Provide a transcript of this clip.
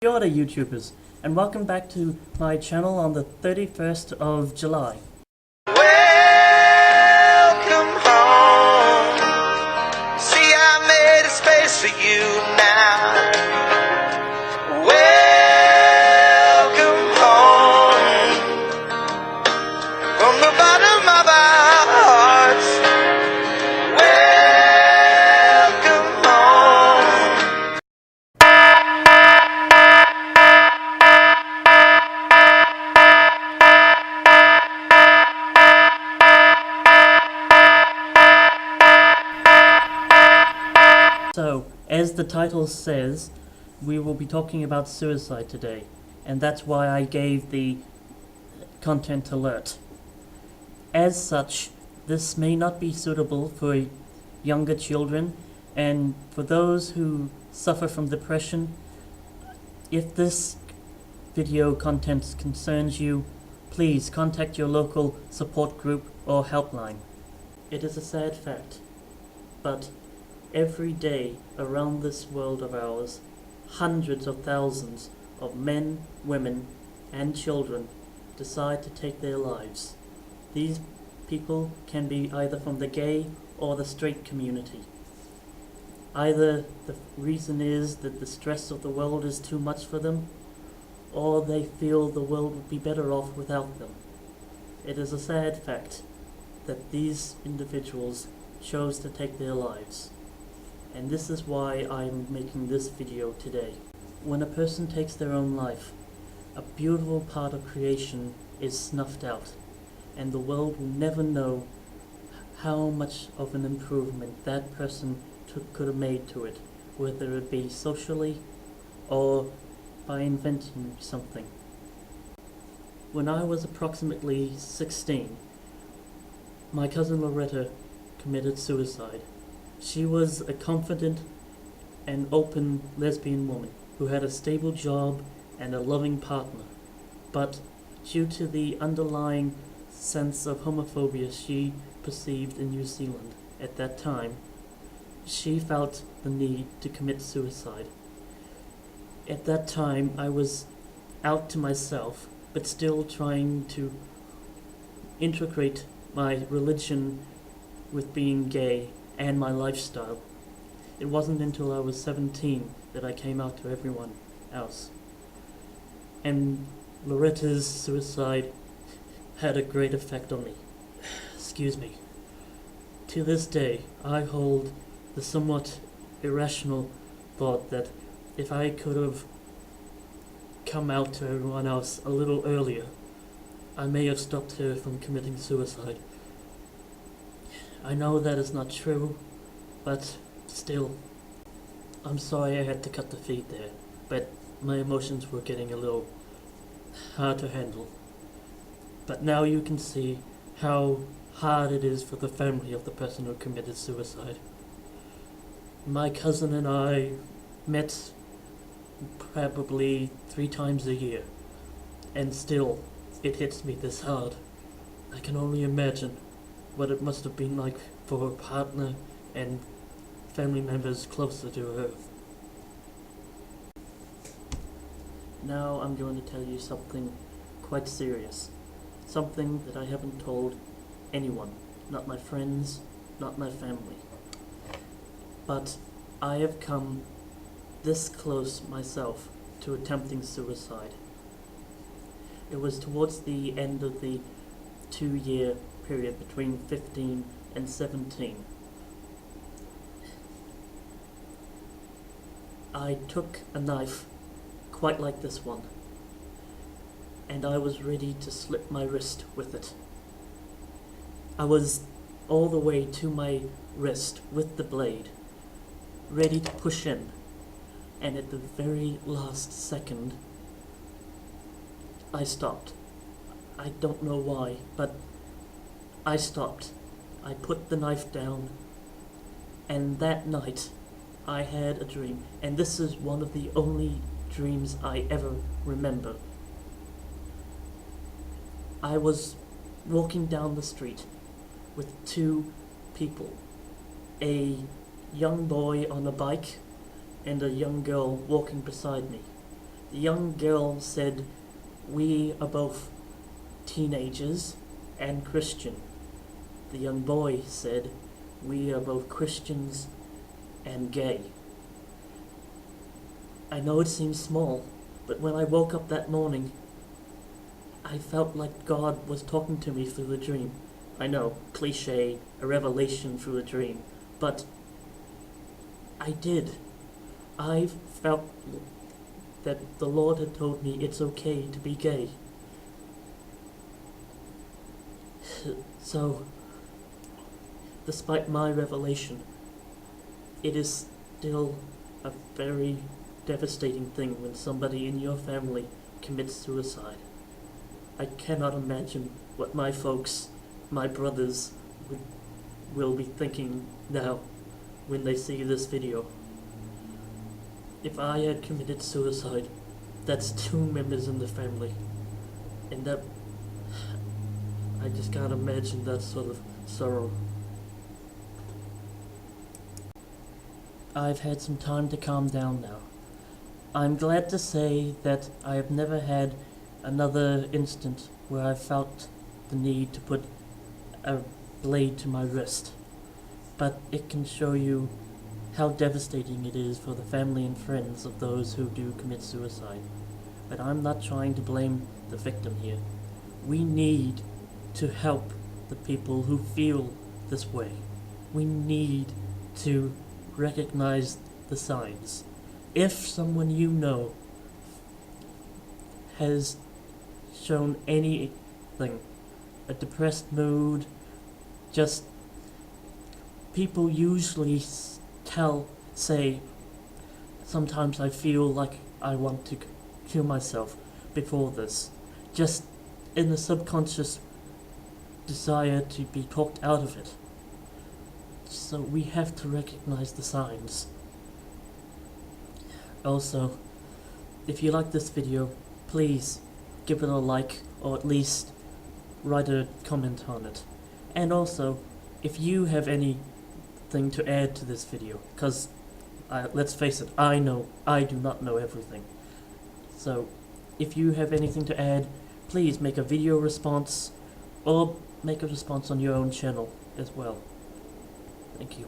Kia ora YouTubers, and welcome back to my channel on the 31st of July. Welcome home. See, I made a space for you now. Welcome home. From the bottom of our hearts. Welcome home. So, as the title says, we will be talking about suicide today, and that's why I gave the content alert. As such, this may not be suitable for younger children, and for those who suffer from depression. If this video content concerns you, please contact your local support group or helpline. It is a sad fact, but every day around this world of ours, hundreds of thousands of men, women, and children decide to take their lives. These people can be either from the gay or the straight community. Either the reason is that the stress of the world is too much for them, or they feel the world would be better off without them. It is a sad fact that these individuals chose to take their lives. And this is why I'm making this video today. When a person takes their own life, a beautiful part of creation is snuffed out, and the world will never know how much of an improvement that person could have made to it, whether it be socially or by inventing something. When I was approximately 16, my cousin Loretta committed suicide. She was a confident and open lesbian woman who had a stable job and a loving partner, but due to the underlying sense of homophobia she perceived in New Zealand at that time, she felt the need to commit suicide. At that time, I was out to myself, but still trying to integrate my religion with being gay and my lifestyle. It wasn't until I was 17 that I came out to everyone else. And Loretta's suicide had a great effect on me. Excuse me. To this day, I hold the somewhat irrational thought that if I could have come out to everyone else a little earlier, I may have stopped her from committing suicide. I know that is not true, but still, I'm sorry I had to cut the feed there, but my emotions were getting a little hard to handle. But now you can see how hard it is for the family of the person who committed suicide. My cousin and I met probably 3 times a year, and still it hits me this hard. I can only imagine what it must have been like for her partner and family members closer to her. Now I'm going to tell you something quite serious. Something that I haven't told anyone. Not my friends, not my family. But I have come this close myself to attempting suicide. It was towards the end of the 2-year period between 15 and 17. I took a knife quite like this one, and I was ready to slit my wrist with it. I was all the way to my wrist with the blade, ready to push in, and at the very last second, I stopped. I don't know why, but I stopped. I put the knife down, and that night I had a dream, and this is one of the only dreams I ever remember. I was walking down the street with 2 people, a young boy on a bike and a young girl walking beside me. The young girl said, "We are both teenagers and Christian." The young boy said, "We are both Christians and gay." I know it seems small, but when I woke up that morning, I felt like God was talking to me through the dream. I know, cliche, a revelation through a dream, but I did. I felt that the Lord had told me it's okay to be gay. So, despite my revelation, it is still a very devastating thing when somebody in your family commits suicide. I cannot imagine what my folks, my brothers, will be thinking now when they see this video. If I had committed suicide, that's 2 members in the family. And that, I just can't imagine that sort of sorrow. I've had some time to calm down now. I'm glad to say that I have never had another instant where I felt the need to put a blade to my wrist. But it can show you how devastating it is for the family and friends of those who do commit suicide. But I'm not trying to blame the victim here. We need to help the people who feel this way. We need to recognize the signs. If someone you know has shown anything, a depressed mood, just people usually say, sometimes I feel like I want to kill myself before this, just in the subconscious desire to be talked out of it. So we have to recognize the signs. Also, if you like this video, please give it a like, or at least write a comment on it. And also, if you have anything to add to this video, because let's face it, I do not know everything. So, if you have anything to add, please make a video response, or make a response on your own channel as well. Thank you.